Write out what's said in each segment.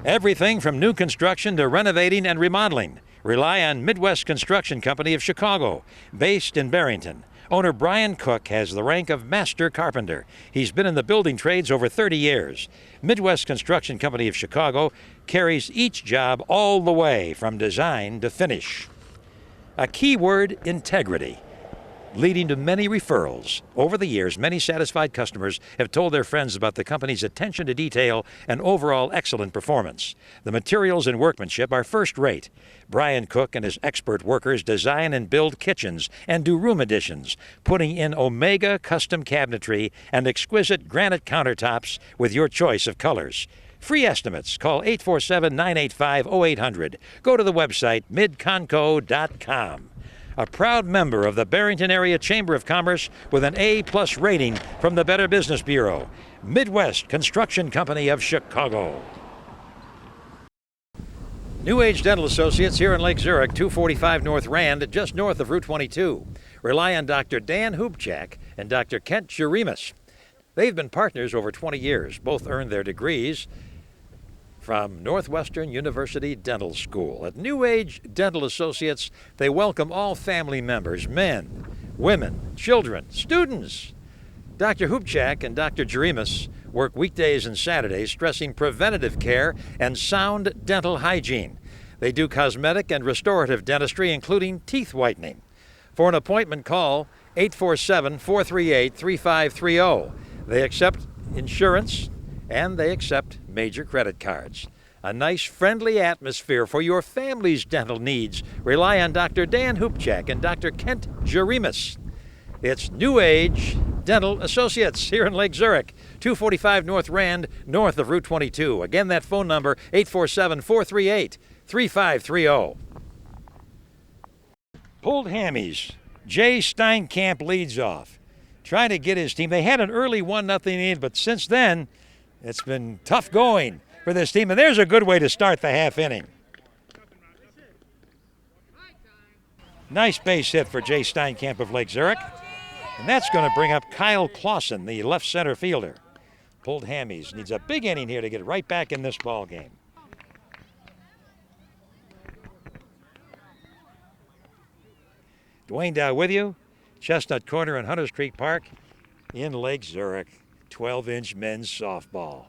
Everything from new construction to renovating and remodeling. Rely on Midwest Construction Company of Chicago, based in Barrington. Owner Brian Cook has the rank of Master Carpenter. He's been in the building trades over 30 years. Midwest Construction Company of Chicago carries each job all the way from design to finish. A key word, integrity, leading to many referrals. Over the years, many satisfied customers have told their friends about the company's attention to detail and overall excellent performance. The materials and workmanship are first rate. Brian Cook and his expert workers design and build kitchens and do room additions, putting in Omega custom cabinetry and exquisite granite countertops with your choice of colors. Free estimates. Call 847-985-0800. Go to the website midconco.com. A proud member of the Barrington Area Chamber of Commerce with an A+ rating from the Better Business Bureau. Midwest Construction Company of Chicago. New Age Dental Associates here in Lake Zurich, 245 North Rand, just north of Route 22. Rely on Dr. Dan Hubchak and Dr. Kent Jeremus. They've been partners over 20 years. Both earned their degrees from Northwestern University Dental School. At New Age Dental Associates, they welcome all family members, men, women, children, students. Dr. Hubchak and Dr. Jeremus work weekdays and Saturdays, stressing preventative care and sound dental hygiene. They do cosmetic and restorative dentistry, including teeth whitening. For an appointment, call 847-438-3530. They accept insurance and they accept major credit cards. A nice, friendly atmosphere for your family's dental needs. Rely on Dr. Dan Hubchak and Dr. Kent Jeremus. It's New Age Dental Associates here in Lake Zurich, 245 North Rand, north of Route 22. Again, that phone number, 847-438-3530. Pulled hammies. Jay Steinkamp leads off, trying to get his team. They had an early 1-0 lead, but since then, it's been tough going for this team, and there's a good way to start the half inning. Nice base hit for Jay Steinkamp of Lake Zurich, and that's going to bring up Kyle Clausen, the left center fielder. Pulled hammies needs a big inning here to get right back in this ball game. Duane Dow with you, Chestnut Corner and Hunters Creek Park in Lake Zurich. 12-inch men's softball.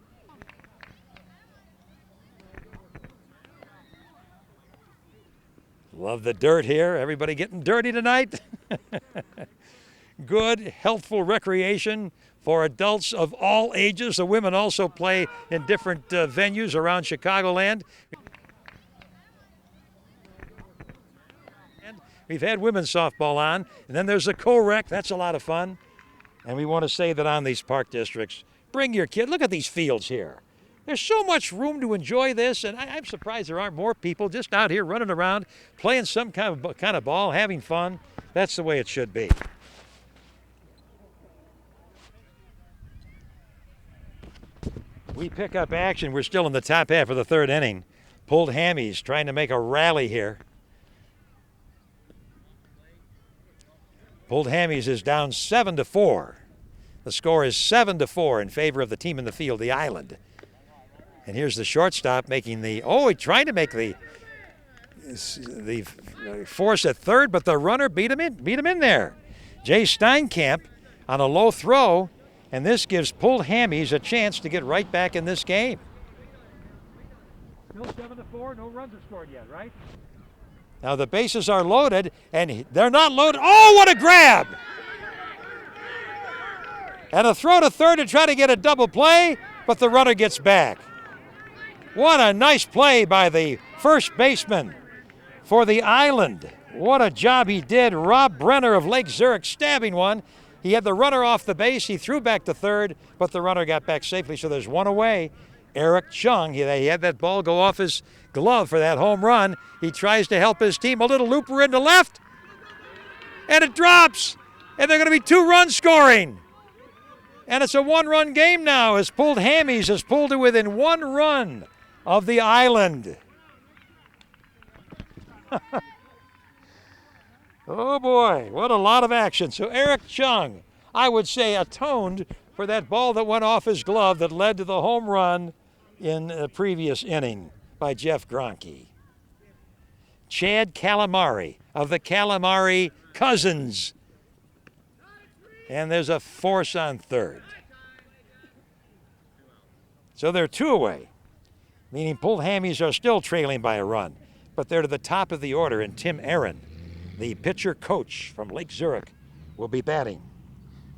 Love the dirt here. Everybody getting dirty tonight. Good, healthful recreation for adults of all ages. The women also play in different venues around Chicagoland. We've had women's softball on, and then there's a co-rec. That's a lot of fun. And we want to say that on these park districts, bring your kid. Look at these fields here. There's so much room to enjoy this, and I'm surprised there aren't more people just out here running around, playing some kind of ball, having fun. That's the way it should be. We pick up action. We're still in the top half of the third inning. Pulled hammies trying to make a rally here. Pulled hammies is down 7-4. The score is 7-4 in favor of the team in the field, the Island. And here's the shortstop making trying to make the force at third, but the runner beat him in there. Jay Steinkamp on a low throw, and this gives Pulled hammies a chance to get right back in this game. Still 7-4, no runs are scored yet, right? Now the bases are loaded, and they're not loaded. Oh, what a grab! And a throw to third to try to get a double play, but the runner gets back. What a nice play by the first baseman for the Island. What a job he did. Rob Brenner of Lake Zurich stabbing one. He had the runner off the base. He threw back to third, but the runner got back safely, so there's one away. Eric Chung, he had that ball go off his glove for that home run. He tries to help his team. A little looper into left, and it drops, and they're going to be 2 runs scoring. And it's a 1-run game now as Pulled hammies has pulled it within 1 run of the Island. Oh boy, what a lot of action. So Eric Chung, I would say, atoned for that ball that went off his glove that led to the home run in the previous inning by Jeff Greinke. Chad Calamari of the Calamari Cousins. And there's a force on third. So they're 2 away, meaning Pulled Hammies are still trailing by a run. But they're to the top of the order, and Tim Aaron, the pitcher coach from Lake Zurich, will be batting.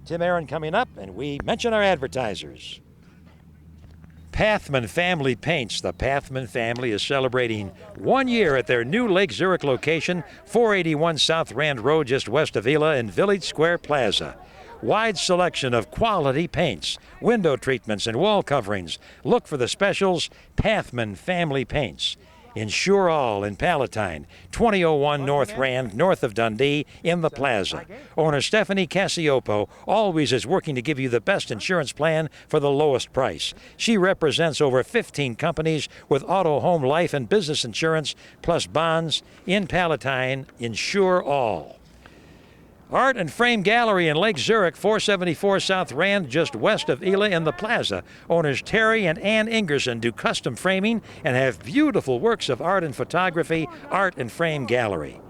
Tim Aaron coming up, and we mention our advertisers. Pathman Family Paints. The Pathman family is celebrating 1 year at their new Lake Zurich location, 481 South Rand Road, just west of Ela in Village Square Plaza. Wide selection of quality paints, window treatments, and wall coverings. Look for the specials, Pathman Family Paints. Insure All in Palatine, 2001 North Rand, north of Dundee, in the plaza. Owner Stephanie Cassiopo always is working to give you the best insurance plan for the lowest price. She represents over 15 companies with auto, home, life, and business insurance, plus bonds. In Palatine, Insure All. Art and Frame Gallery in Lake Zurich, 474 South Rand, just west of Ela in the plaza. Owners Terry and Ann Ingerson do custom framing and have beautiful works of art and photography. Art and Frame Gallery.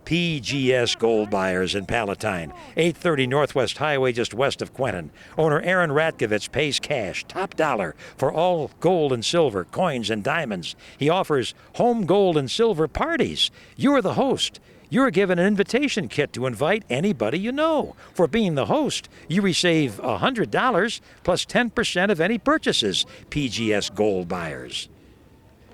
PGS Gold Buyers in Palatine, 830 Northwest Highway, just west of Quentin. Owner Aaron Ratkovich pays cash, top dollar, for all gold and silver, coins and diamonds. He offers home gold and silver parties. You're the host. You're given an invitation kit to invite anybody you know. For being the host, you receive $100 plus 10% of any purchases. PGS Gold Buyers.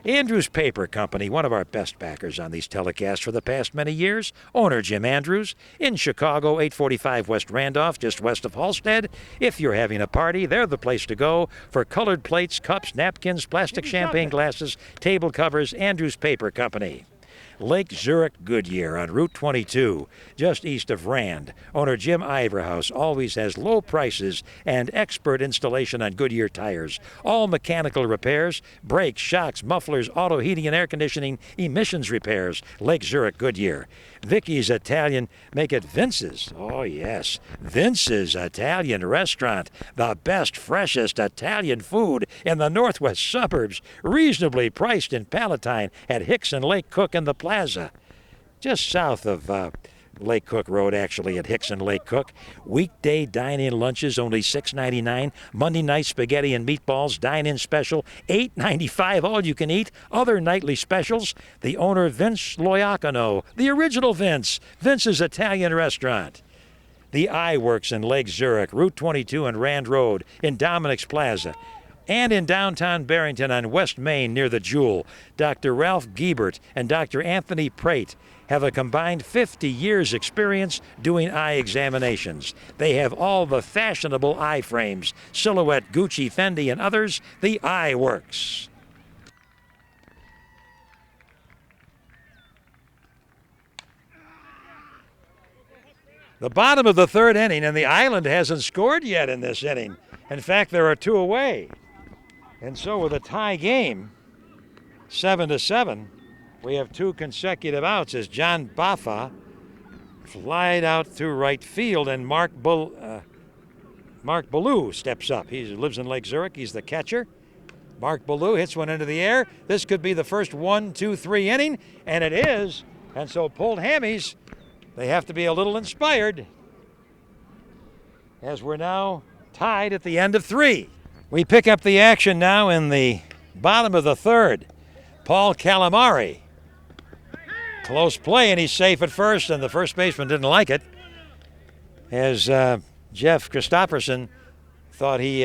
Andrews Paper Company, one of our best backers on these telecasts for the past many years. Owner Jim Andrews in Chicago, 845 West Randolph, just west of Halstead. If you're having a party, they're the place to go for colored plates, cups, napkins, plastic champagne glasses, table covers. Andrews Paper Company. Lake Zurich Goodyear on Route 22, just east of Rand. Owner Jim Iverhouse always has low prices and expert installation on Goodyear tires. All mechanical repairs, brakes, shocks, mufflers, auto heating and air conditioning, emissions repairs. Lake Zurich Goodyear. Vicky's Italian, make it Vince's. Oh, yes, Vince's Italian Restaurant. The best, freshest Italian food in the northwest suburbs. Reasonably priced in Palatine at Hicks and Lake Cook in the plaza. Just south of Lake Cook Road, actually, at Hicks and Lake Cook. Weekday dine-in lunches, only $6.99. Monday night spaghetti and meatballs, dine-in special, $8.95, all you can eat. Other nightly specials. The owner, Vince Loiacono, the original Vince, Vince's Italian Restaurant. The Eye Works in Lake Zurich, Route 22 and Rand Road in Dominic's Plaza. And in downtown Barrington on West Main near the Jewel, Dr. Ralph Giebert and Dr. Anthony Prate have a combined 50 years experience doing eye examinations. They have all the fashionable eye frames, Silhouette, Gucci, Fendi, and others. The Eye Works. The bottom of the third inning, and the Island hasn't scored yet in this inning. In fact, there are 2 away. And so with a tie game, 7-7, we have 2 consecutive outs as John Baffa flied out through right field, and Mark Ballou steps up. He lives in Lake Zurich. He's the catcher. Mark Ballou hits one into the air. This could be the first 1-2-3 inning, and it is. And so Pulled Hammies, they have to be a little inspired as we're now tied at the end of 3. We pick up the action now in the bottom of the third. Paul Calamari. Close play, and he's safe at first, and the first baseman didn't like it. As Jeff Christopherson thought he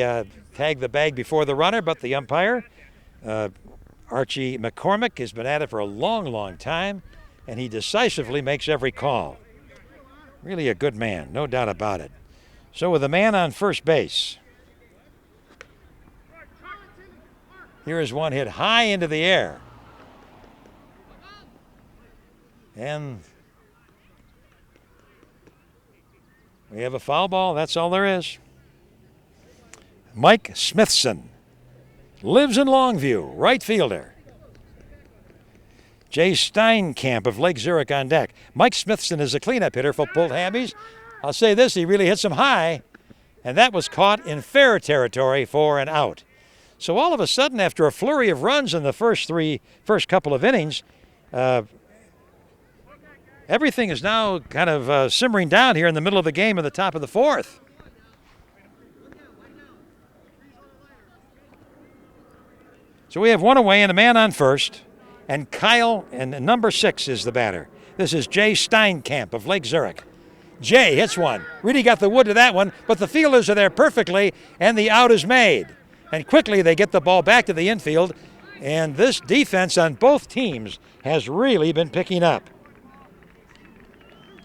tagged the bag before the runner, but the umpire, Archie McCormick, has been at it for a long, long time, and he decisively makes every call. Really a good man, no doubt about it. So with a man on first base, here is one hit high into the air. And we have a foul ball. That's all there is. Mike Smithson lives in Longview, right fielder. Jay Steinkamp of Lake Zurich on deck. Mike Smithson is a cleanup hitter for Pulled Hammies. I'll say this, he really hits them high, and that was caught in fair territory for an out. So all of a sudden, after a flurry of runs in the first couple of innings, everything is now kind of simmering down here in the middle of the game at the top of the fourth. So we have one away and a man on first, and Kyle, and number 6 is the batter. This is Jay Steinkamp of Lake Zurich. Jay hits one. Really got the wood to that one, but the fielders are there perfectly, and the out is made. And quickly they get the ball back to the infield, and this defense on both teams has really been picking up.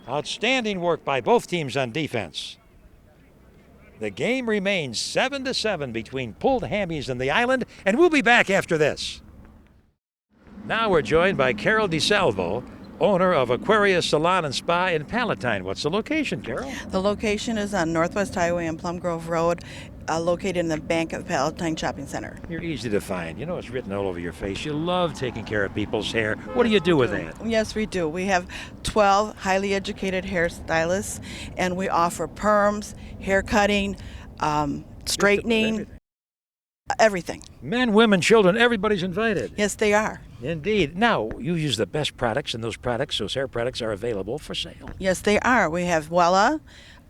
Outstanding work by both teams on defense. The game remains 7-7 between Pulled Hammies and the Island, and we'll be back after this. Now we're joined by Carol DeSalvo, owner of Aquarius Salon and Spa in Palatine. What's the location, Carol? The location is on Northwest Highway and Plum Grove Road, located in the Bank of Palatine Shopping Center. You're easy to find. You know, it's written all over your face. You love taking care of people's hair. What do you do with that? Yes, we do. We have 12 highly educated hairstylists, and we offer perms, hair cutting, straightening, everything. Men, women, children, everybody's invited. Yes, they are. Indeed. Now, you use the best products, and those hair products are available for sale. Yes, they are. We have Wella,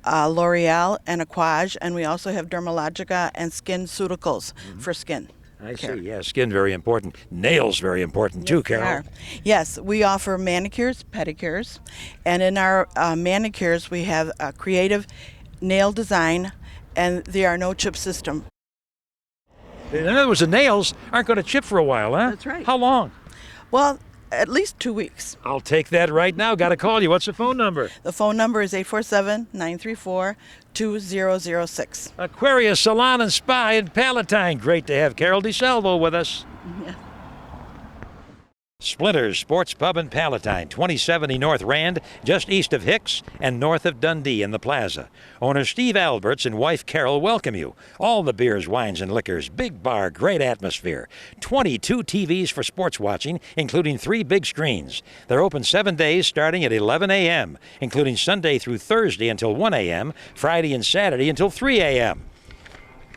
L'Oreal, and Aquage, and we also have Dermalogica and Skin Ceuticals for skin. I see. Yeah, skin very important. Nails very important too, Carol. They are. Yes, we offer manicures, pedicures, and in our manicures we have a creative nail design, and they are no chip system. In other words, the nails aren't going to chip for a while, huh? That's right. How long? Well, at least 2 weeks. I'll take that right now. Got to call you. What's the phone number? The phone number is 847-934-2006. Aquarius Salon and Spa in Palatine. Great to have Carol DeSalvo with us. Yeah. Splinters Sports Pub in Palatine, 2070 North Rand, just east of Hicks and north of Dundee in the plaza. Owner Steve Alberts and wife Carol welcome you. All the beers, wines, and liquors, big bar, great atmosphere. 22 TVs for sports watching, including 3 big screens. They're open 7 days starting at 11 a.m., including Sunday through Thursday until 1 a.m., Friday and Saturday until 3 a.m.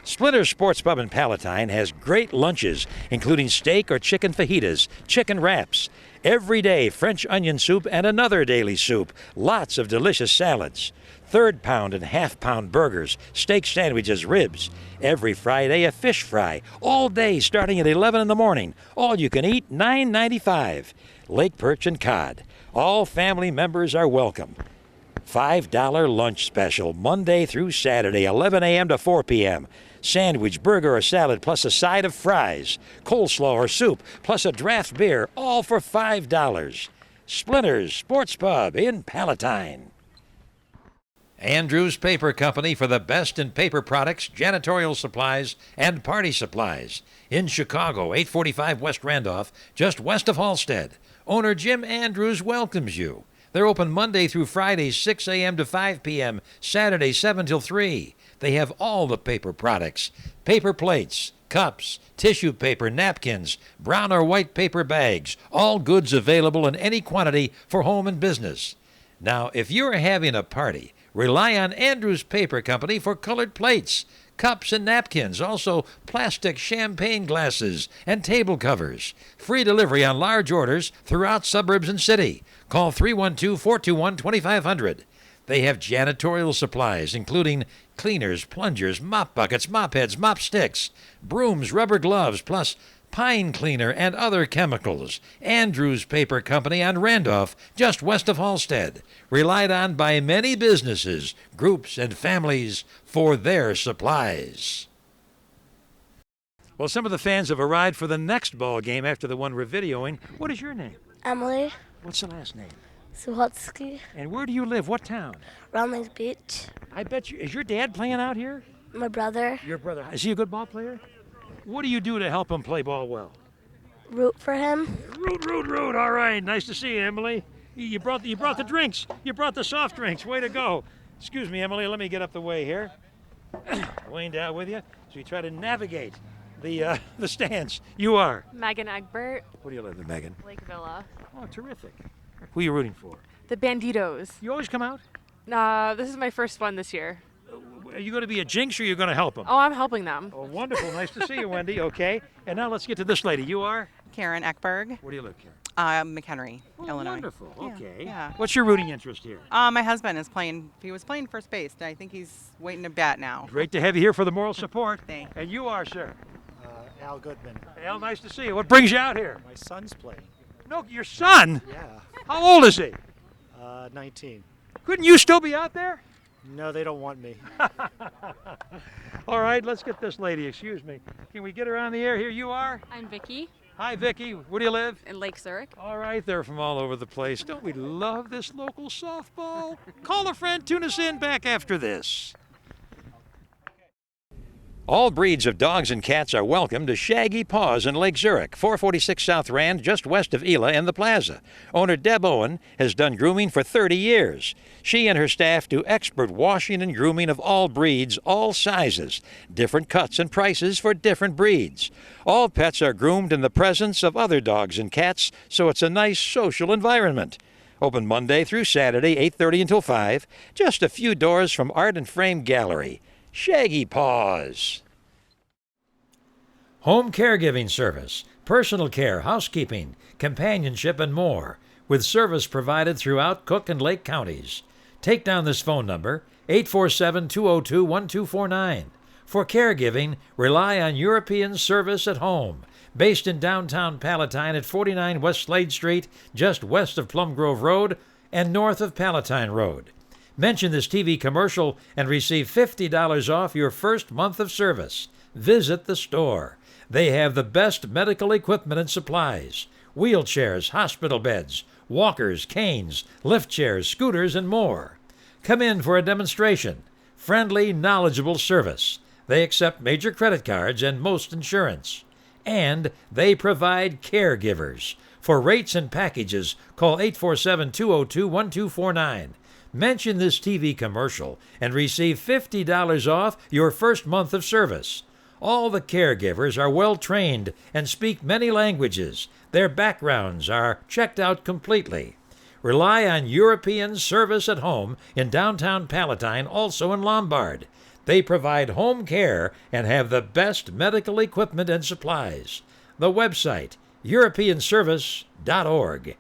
Splinters Sports Pub in Palatine has great lunches, including steak or chicken fajitas, chicken wraps, every day French onion soup and another daily soup, lots of delicious salads, third-pound and half-pound burgers, steak sandwiches, ribs. Every Friday a fish fry, all day starting at 11 in the morning. All you can eat, $9.95. Lake perch and cod. All family members are welcome. $5 lunch special, Monday through Saturday, 11 a.m. to 4 p.m. Sandwich, burger, or salad, plus a side of fries, coleslaw or soup, plus a draft beer, all for $5. Splinters Sports Pub in Palatine. Andrews Paper Company for the best in paper products, janitorial supplies, and party supplies. In Chicago, 845 West Randolph, just west of Halstead. Owner Jim Andrews welcomes you. They're open Monday through Friday, 6 a.m. to 5 p.m., Saturday, 7 till 3. They have all the paper products, paper plates, cups, tissue paper, napkins, brown or white paper bags, all goods available in any quantity for home and business. Now, if you're having a party, rely on Andrews Paper Company for colored plates, cups and napkins, also plastic champagne glasses and table covers. Free delivery on large orders throughout suburbs and city. Call 312-421-2500. They have janitorial supplies, including cleaners, plungers, mop buckets, mop heads, mop sticks, brooms, rubber gloves, plus pine cleaner and other chemicals. Andrews Paper Company on Randolph, just west of Halstead. Relied on by many businesses, groups, and families for their supplies. Well, some of the fans have arrived for the next ball game after the one we're videoing. What is your name? Emily What's the last name? Suhotsky, And where do you live? What town? Round Lake Beach. I bet you. Is your dad playing out here? My brother, Your brother. Is he a good ball player? What do you do to help him play ball well? root for him. Root. All right. Nice to see you, Emily. You brought the drinks. You brought the soft drinks. Way to go. Excuse me, Emily. Let me get up the way here. Wayne down with you. So you try to navigate the stands. You are. Megan Egbert, Where do you live, Megan? Lake Villa. Oh, terrific. Who are you rooting for? The Banditos. You always come out? This is my first one this year. Are you going to be a jinx or are you going to help them? Oh, I'm helping them. Oh, wonderful. Nice to see you, Wendy. Okay. And now let's get to this lady. You are? Karen Eckberg, Where do you live, Karen? McHenry, Oh, Illinois. wonderful. Yeah, Okay. yeah. What's your rooting interest here? My husband is playing. He was playing first base. I think he's waiting to bat now. Great to have you here for the moral support. Thanks. And you are, sir? Al Goodman. Al, nice to see you. What brings you out here? My son's playing. No, your son? Yeah. How old is he? 19. Couldn't you still be out there? No, they don't want me. All right, let's get this lady. Excuse me. Can we get her on the air here? You are? I'm Vicky Hi, Vicky. Where do you live? in Lake Zurich. All right, they're from all over the place. Don't we love this local softball? Call a friend, tune us in back after this. All breeds of dogs and cats are welcome to Shaggy Paws in Lake Zurich, 446 South Rand, just west of Ela in the plaza. Owner Deb Owen has done grooming for 30 years. She and her staff do expert washing and grooming of all breeds, all sizes, different cuts and prices for different breeds. All pets are groomed in the presence of other dogs and cats, so it's a nice social environment. Open Monday through Saturday, 8:30 until 5, just a few doors from Art and Frame Gallery. Shaggy Paws. Home caregiving service, personal care, housekeeping, companionship, and more, with service provided throughout Cook and Lake counties. Take down this phone number, 847-202-1249. For caregiving, rely on European Service at Home, based in downtown Palatine at 49 West Slade Street, just west of Plum Grove Road and north of Palatine Road. Mention this TV commercial and receive $50 off your first month of service. Visit the store. They have the best medical equipment and supplies: wheelchairs, hospital beds, walkers, canes, lift chairs, scooters, and more. Come in for a demonstration. Friendly, knowledgeable service. They accept major credit cards and most insurance. And they provide caregivers. For rates and packages, call 847-202-1249. Mention this TV commercial and receive $50 off your first month of service. All the caregivers are well trained and speak many languages. Their backgrounds are checked out completely. Rely on European Service at Home in downtown Palatine, also in Lombard. They provide home care and have the best medical equipment and supplies. The website, europeanservice.org.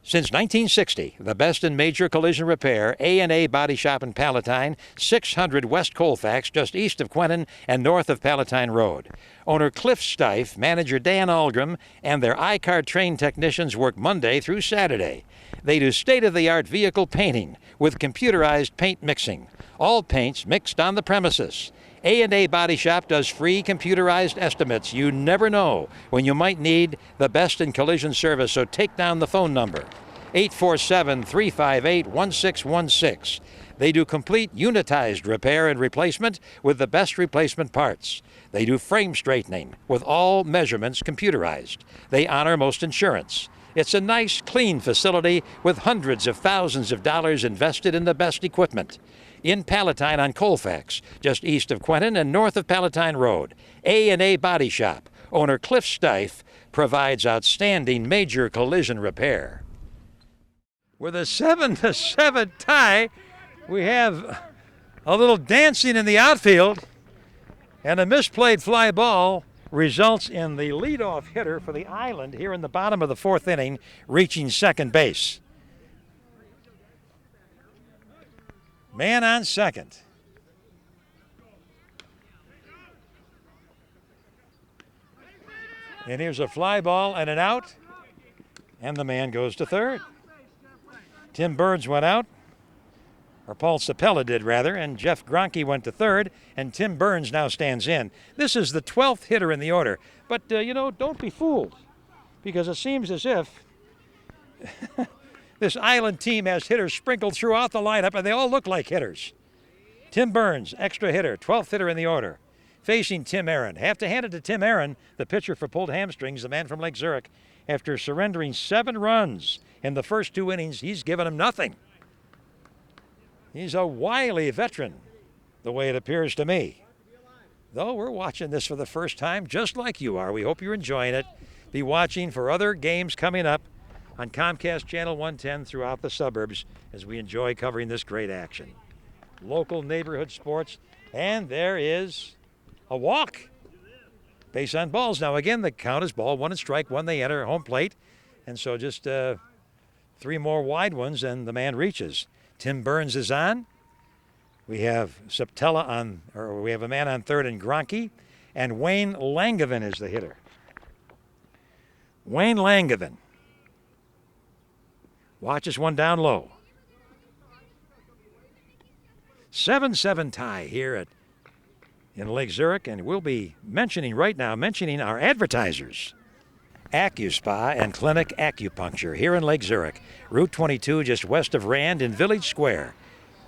Since 1960, the best in major collision repair, A&A Body Shop in Palatine, 600 West Colfax, just east of Quentin and north of Palatine Road. Owner Cliff Stife, manager Dan Algrim, and their iCar trained technicians work Monday through Saturday. They do state-of-the-art vehicle painting with computerized paint mixing. All paints mixed on the premises. A&A Body Shop does free computerized estimates. You never know when you might need the best in collision service, so take down the phone number, 847-358-1616. They do complete unitized repair and replacement with the best replacement parts. They do frame straightening with all measurements computerized. They honor most insurance. It's a nice, clean facility with hundreds of thousands of dollars invested in the best equipment. In Palatine on Colfax, just east of Quentin and north of Palatine Road. A&A Body Shop. Owner Cliff Stife provides outstanding major collision repair. With a 7-7 tie, we have a little dancing in the outfield, and a misplayed fly ball results in the leadoff hitter for the Island here in the bottom of the fourth inning reaching second base. Man on second. And here's a fly ball and an out, and the man goes to third. Tim Burns went out, or Paul Sapella did rather, and Jeff Gronke went to third, and Tim Burns now stands in. This is the 12th hitter in the order, but don't be fooled, because it seems as if this Island team has hitters sprinkled throughout the lineup, and they all look like hitters. Tim Burns, extra hitter, 12th hitter in the order, facing Tim Aaron. Have to hand it to Tim Aaron, the pitcher for pulled hamstrings, the man from Lake Zurich. After surrendering 7 runs in the first 2 innings, he's given him nothing. He's a wily veteran, the way it appears to me. Though we're watching this for the first time, just like you are. We hope you're enjoying it. Be watching for other games coming up on Comcast Channel 110 throughout the suburbs as we enjoy covering this great action. Local neighborhood sports, and there is a walk. Base on balls. Now again, the count is ball one and strike one. They enter home plate, and so just 3 more wide ones and the man reaches. Tim Burns is on. We have Septella on, or we have a man on third in Gronke, and Wayne Langevin is the hitter. Wayne Langevin watches one down low. 7-7 tie here in Lake Zurich, and we'll be mentioning our advertisers. AccuSpa and Clinic Acupuncture here in Lake Zurich, Route 22 just west of Rand in Village Square.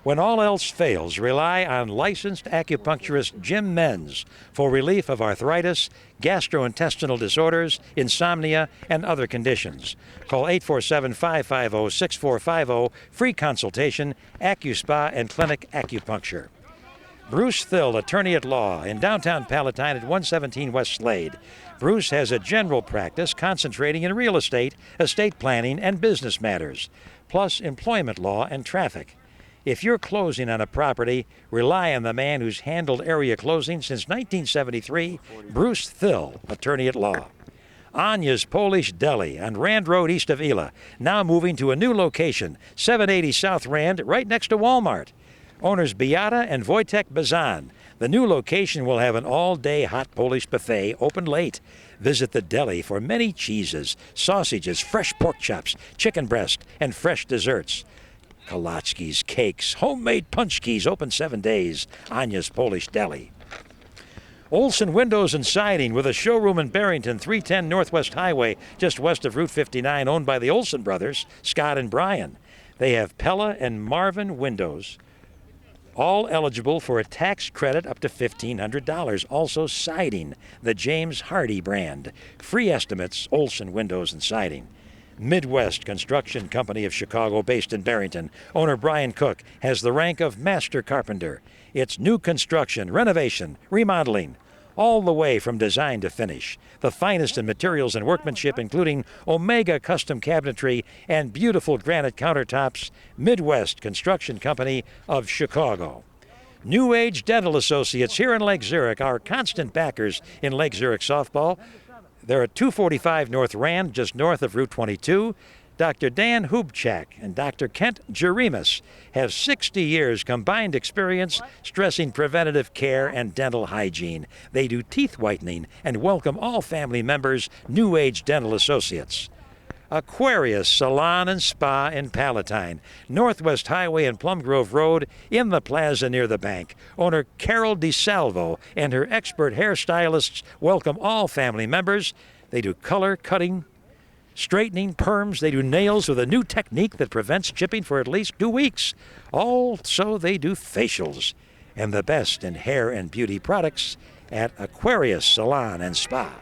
When all else fails, rely on licensed acupuncturist Jim Menz for relief of arthritis, gastrointestinal disorders, insomnia, and other conditions. Call 847-550-6450, free consultation, AccuSpa and Clinic Acupuncture. Bruce Thill, attorney at law in downtown Palatine at 117 West Slade. Bruce has a general practice concentrating in real estate, estate planning, and business matters, plus employment law and traffic. If you're closing on a property, rely on the man who's handled area closing since 1973, Bruce Thill, attorney at law. Anya's Polish Deli on Rand Road east of Ela, now moving to a new location, 780 South Rand, right next to Walmart. Owners Beata and Wojtek Bazan. The new location will have an all-day hot Polish buffet open late. Visit the deli for many cheeses, sausages, fresh pork chops, chicken breast, and fresh desserts. Kolachkis, cakes, homemade punchkis open 7 days. Anya's Polish Deli. Olson Windows and Siding with a showroom in Barrington, 310 Northwest Highway, just west of Route 59, owned by the Olson brothers, Scott and Brian. They have Pella and Marvin windows, all eligible for a tax credit up to $1,500. Also siding, the James Hardy brand. Free estimates, Olson Windows and Siding. Midwest Construction Company of Chicago, based in Barrington. Owner Brian Cook has the rank of Master Carpenter. It's new construction, renovation, remodeling, all the way from design to finish. The finest in materials and workmanship, including Omega custom cabinetry and beautiful granite countertops. Midwest Construction Company of Chicago. New Age Dental Associates here in Lake Zurich, our constant backers in Lake Zurich softball. They're at 245 North Rand, just north of Route 22. Dr. Dan Hubchak and Dr. Kent Jeremus have 60 years combined experience stressing preventative care and dental hygiene. They do teeth whitening and welcome all family members, New Age Dental Associates. Aquarius Salon and Spa in Palatine, Northwest Highway and Plum Grove Road, in the plaza near the bank. Owner Carol DeSalvo and her expert hairstylists welcome all family members. They do color, cutting, straightening, perms. They do nails with a new technique that prevents chipping for at least 2 weeks. Also, they do facials. And the best in hair and beauty products at Aquarius Salon and Spa.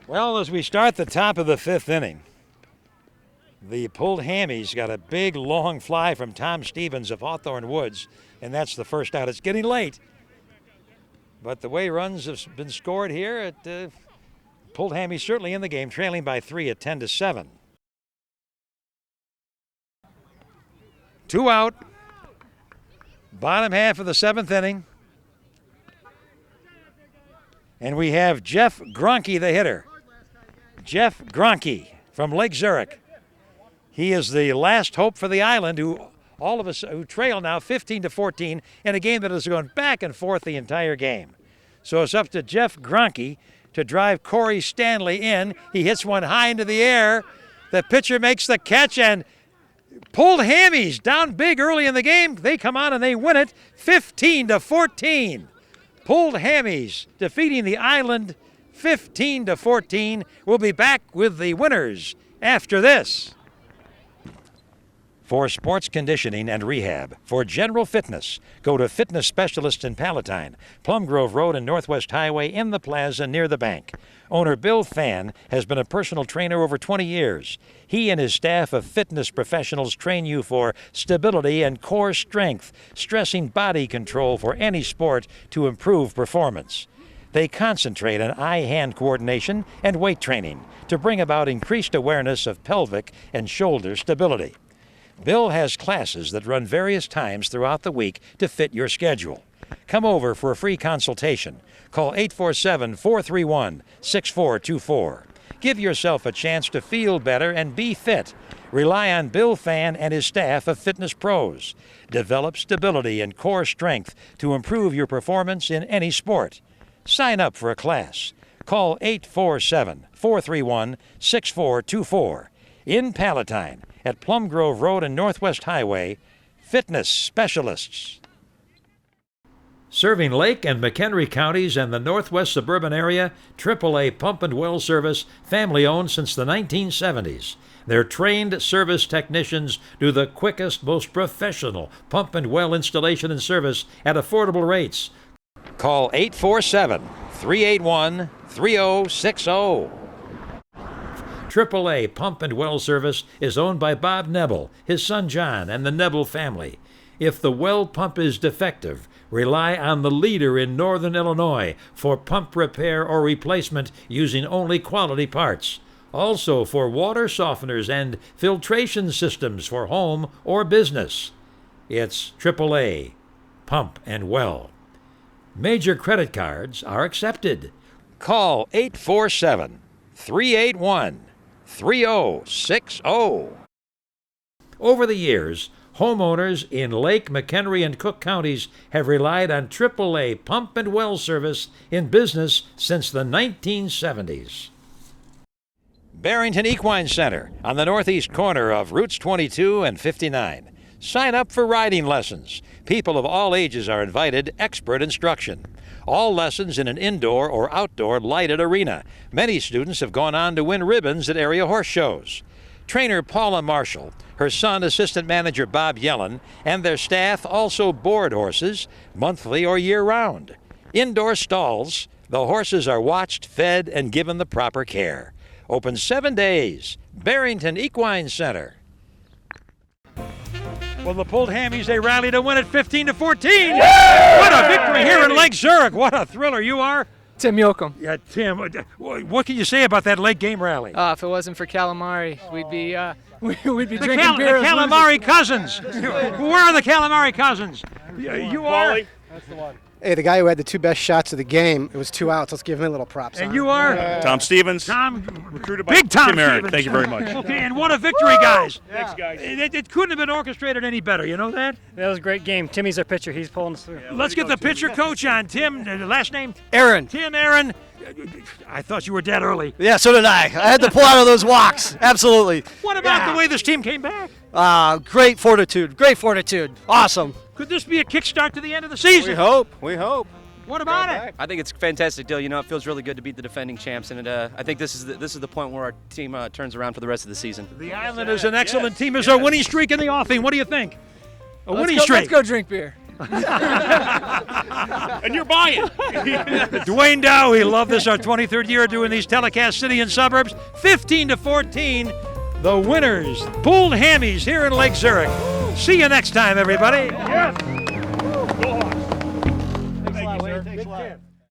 Well, as we start the top of the 5th inning, the pulled hammies got a big, long fly from Tom Stevens of Hawthorne Woods, and that's the first out. It's getting late, but the way runs have been scored here, pulled hammies certainly in the game, trailing by 3 at 10-7. 2 out, bottom half of the 7th inning, and we have Jeff Gronke, the hitter. Jeff Gronke from Lake Zurich. He is the last hope for the island, who trail now 15-14 in a game that is going back and forth the entire game. So it's up to Jeff Gronke to drive Corey Stanley in. He hits one high into the air. The pitcher makes the catch, and pulled hammies down big early in the game. They come on and they win it 15-14. Pulled hammies defeating the island 15-14. We'll be back with the winners after this. For sports conditioning and rehab, for general fitness, go to Fitness Specialists in Palatine, Plum Grove Road and Northwest Highway, in the plaza near the bank. Owner Bill Fan has been a personal trainer over 20 years. He and his staff of fitness professionals train you for stability and core strength, stressing body control for any sport to improve performance. They concentrate on eye-hand coordination and weight training to bring about increased awareness of pelvic and shoulder stability. Bill has classes that run various times throughout the week to fit your schedule. Come over for a free consultation. Call 847-431-6424. Give yourself a chance to feel better and be fit. Rely on Bill Fan and his staff of fitness pros. Develop stability and core strength to improve your performance in any sport. Sign up for a class. Call 847-431-6424. In Palatine, at Plum Grove Road and Northwest Highway, Fitness Specialists. Serving Lake and McHenry counties and the northwest suburban area, AAA Pump and Well Service, family-owned since the 1970s. Their trained service technicians do the quickest, most professional pump and well installation and service at affordable rates. Call 847-381-3060. AAA Pump and Well Service is owned by Bob Nebel, his son John, and the Nebel family. If the well pump is defective, rely on the leader in northern Illinois for pump repair or replacement using only quality parts. Also for water softeners and filtration systems for home or business. It's AAA Pump and Well. Major credit cards are accepted. Call 847-381-3060. Over the years, homeowners in Lake, McHenry, and Cook counties have relied on AAA Pump and Well Service in business since the 1970s. Barrington Equine Center on the northeast corner of Routes 22 and 59. Sign up for riding lessons. People of all ages are invited, expert instruction. All lessons in an indoor or outdoor lighted arena. Many students have gone on to win ribbons at area horse shows. Trainer Paula Marshall, her son assistant manager Bob Yellen, and their staff also board horses, monthly or year-round. Indoor stalls, the horses are watched, fed, and given the proper care. Open 7 days. Barrington Equine Center. Well, the Pulled Hammies, they rally to win it 15-14. What a victory here in Lake Zurich. What a thriller you are. Tim Yoakum. Yeah, Tim, what can you say about that late game rally? If it wasn't for calamari, we'd be drinking beer. The calamari cousins. Where are the calamari cousins? You are. That's the one. Hey, the guy who had the two best shots of the game, it was 2 outs. Let's give him a little props. And you are? Tom Stevens. Tom, recruited by Big Tom Tim Aaron. Stevens. Thank you very much. Okay, and what a victory, guys. Thanks, guys. It couldn't have been orchestrated any better, you know that? That was a great game. Timmy's our pitcher. He's pulling us through. Let's get the pitcher coach on. Tim, last name? Aaron. Tim Aaron. I thought you were dead early. Yeah, so did I. I had to pull out of those walks. Absolutely. What about the way this team came back? Great fortitude. Great fortitude. Awesome. Could this be a kickstart to the end of the season? We hope. What about it? I think it's a fantastic deal. You know, it feels really good to beat the defending champs, and I think this is the point where our team turns around for the rest of the season. The Island is an excellent team. Is a winning streak in the offing. What do you think? Winning streak. Let's go drink beer. And you're buying. Duane Dow, he loved this, our 23rd year doing these telecasts, city and suburbs. 15-14, the winners, Pulled Hammies here in Lake Zurich. See you next time, everybody. Yes.